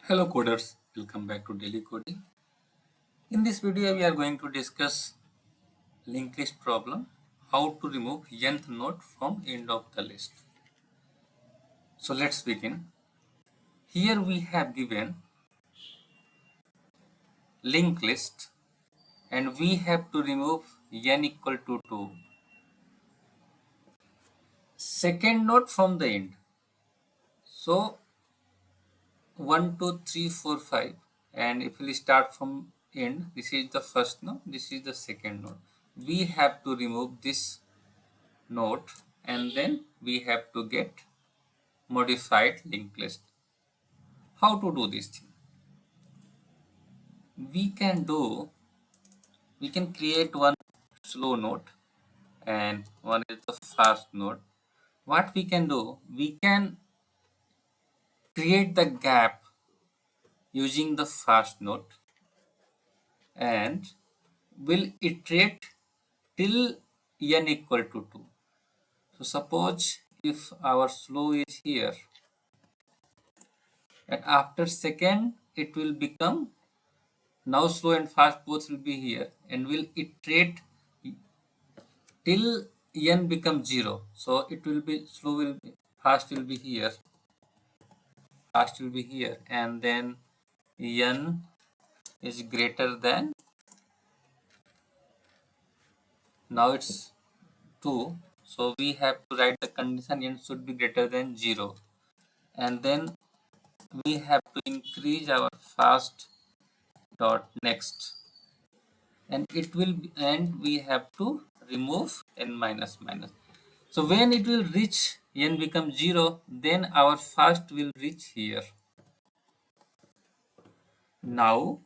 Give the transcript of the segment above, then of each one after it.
Hello coders, welcome back to Daily Coding. In this video we are going to discuss linked list problem, how to remove nth node from end of the list. So let's begin. Here we have given linked list and we have to remove n equal to 2. Second node from the end. So 1, 2, 3, 4, 5, and if we start from end, this is the first node, this is the second node. We have to remove this node and then we have to get modified linked list. How to do this thing? We can create one slow node and one is the fast node. What we can do, we can create the gap using the fast node and will iterate till n equal to 2. So suppose if our slow is here and after second it will become, now slow and fast both will be here and will iterate till n becomes 0. So it will be slow will be fast will be here, fast will be here, and then n is greater than, now it's 2. So we have to write the condition n should be greater than 0, and then we have to increase our fast dot next, and it will be, and we have to remove n minus minus. So when it will reach n becomes 0, then our fast will reach here. Now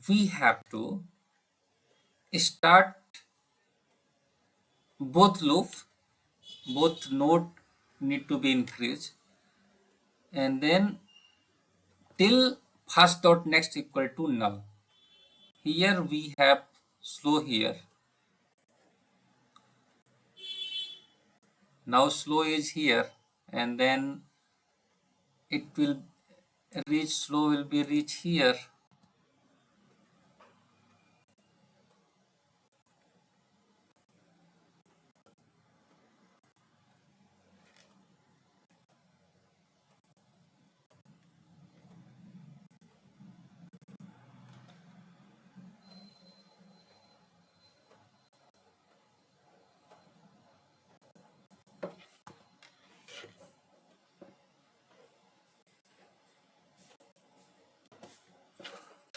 we have to start both loop, both node need to be increased, and then till first dot next equal to null. Here we have slow here. Now slow is here, and then it will reach, slow will be reach here.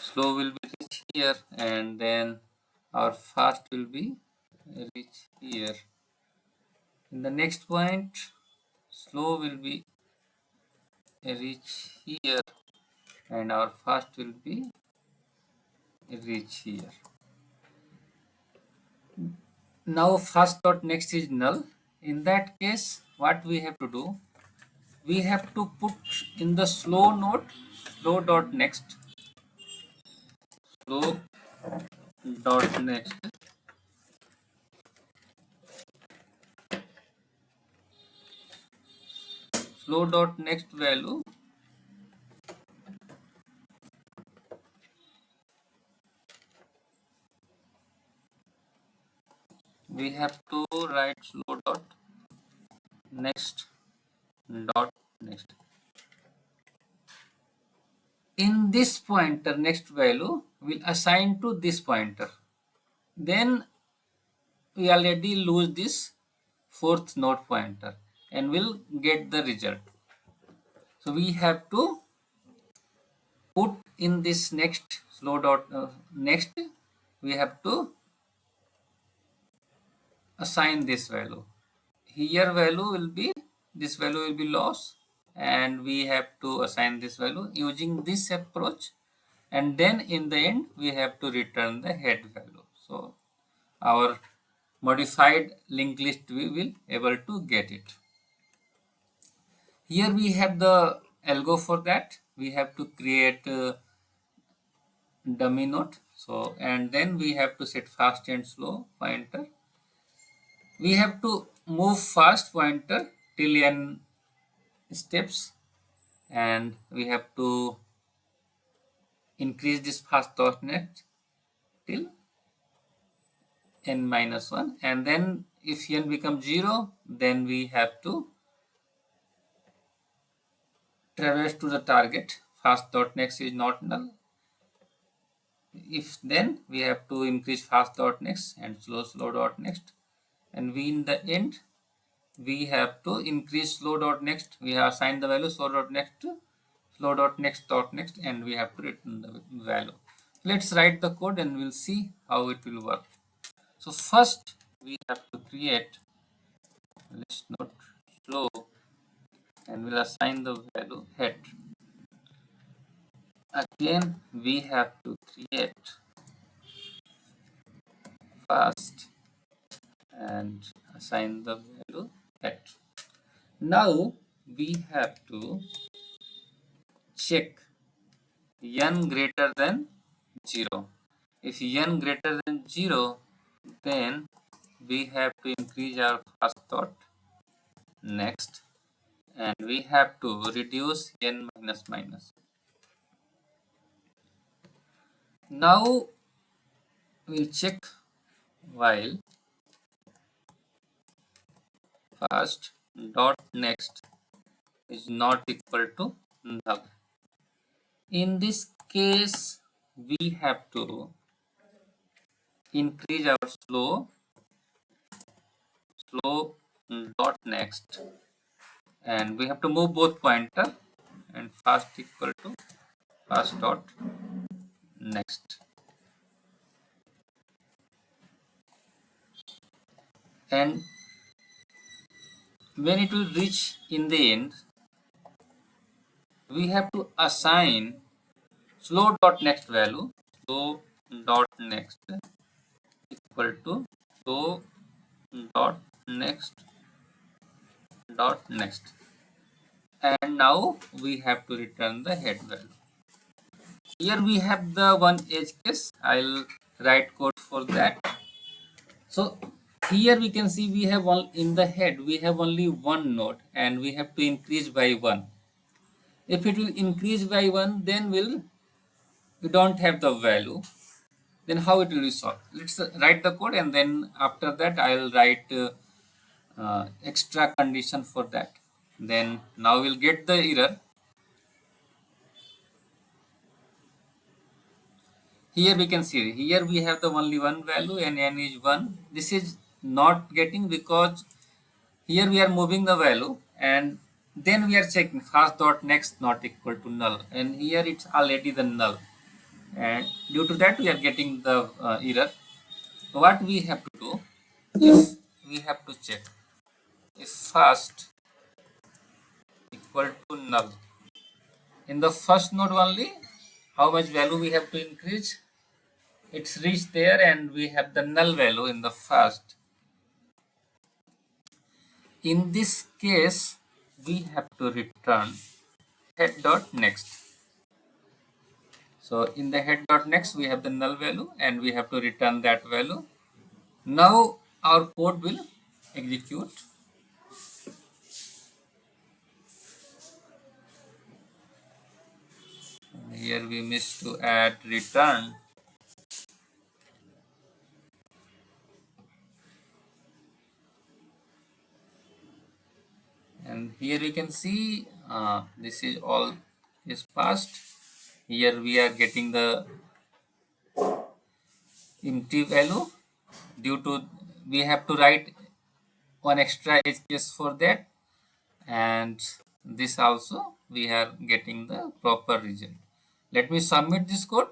Slow will be reach here, and then our fast will be reach here. In the next point, slow will be reach here and our fast will be reach here. Now first dot next is null. In that case, what we have to do, we have to put in the slow node slow dot next, slow dot next, slow dot next value we have to write slow dot next dot next. In this pointer next value will assign to this pointer, then we already lose this fourth node pointer and will get the result. So we have to put in this next slow dot next, we have to assign this value. Here value will be, this value will be lost, and we have to assign this value using this approach, and then in the end we have to return the head value. So our modified linked list we will able to get it. Here we have the algo for that. We have to create dummy node. So and then we have to set fast and slow pointer. We have to move fast pointer till n steps, and we have to increase this fast.next till n minus 1, and then if n becomes 0, then we have to traverse to the target. Fast.next is not null. If then we have to increase fast.next and slow.next, and we in the end we have to increase slow.next. We have assigned the value slow.next to slow.next, and we have to return the value. Let's write the code and we'll see how it will work. So first we have to create, let's note slow, and we'll assign the value head. Again we have to create fast and assign the value head. Now we have to check n greater than 0. If n greater than 0, then we have to increase our fast dot next, and we have to reduce n minus minus. Now we'll check while fast dot next is not equal to null. In this case, we have to increase our slow dot next, and we have to move both pointer and fast equal to fast dot next. And when it will reach in the end, we have to assign slow dot next value, slow dot next equal to slow dot next, and now we have to return the head value. Here we have the one edge case. I'll write code for that. So here we can see we have one in the head, we have only one node, and we have to increase by 1. If it will increase by 1, then we don't have the value. Then how it will be solved? Let's write the code, and then after that I'll write extra condition for that. Then now we'll get the error. Here we can see, here we have the only one value and n is 1. This is not getting because here we are moving the value, and then we are checking fast dot next not equal to null, and here it's already the null, and due to that we are getting the error. What we have to do is we have to check if fast equal to null. In the first node only, how much value we have to increase? It's reached there, and we have the null value in the first. In this case, we have to return head dot next. So in the head dot next, we have the null value, and we have to return that value. Now our code will execute. Here we missed to add return. And here you can see this is all is passed. Here we are getting the empty value due to we have to write one extra edge case for that, and this also we are getting the proper result. Let me submit this code,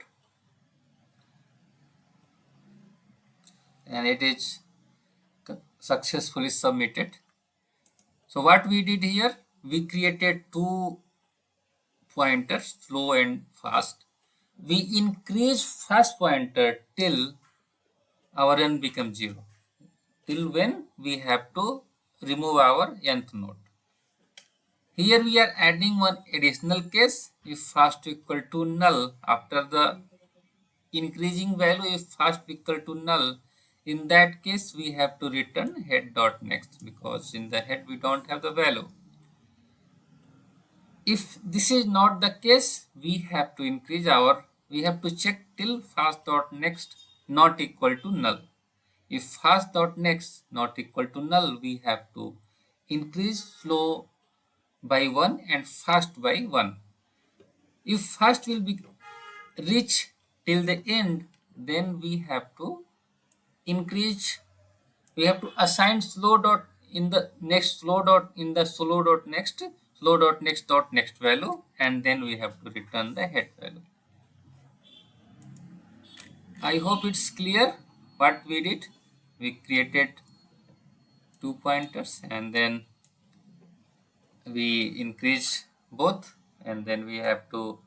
and it is successfully submitted. So what we did here, we created two pointers, slow and fast. We increase fast pointer till our n becomes 0, till when we have to remove our nth node. Here we are adding one additional case. If fast equal to null, after the increasing value, if fast equal to null, in that case we have to return head dot next, because in the head we don't have the value. If this is not the case, we have to increase our we have to check till fast dot next not equal to null. If fast dot next not equal to null, we have to increase slow by 1 and fast by 1. If fast will be reach till the end, then we have to increase, we have to assign slow dot in the next slow dot in the slow dot next value, and then we have to return the head value. I hope it's clear what we did. We created two pointers and then we increase both, and then we have to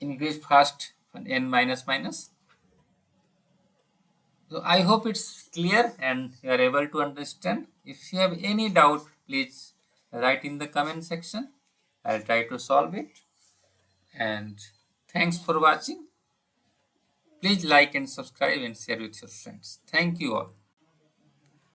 increase fast n minus minus. So I hope it's clear and you are able to understand. If you have any doubt, please write in the comment section. I'll try to solve it. And thanks for watching. Please like and subscribe and share with your friends. Thank you all.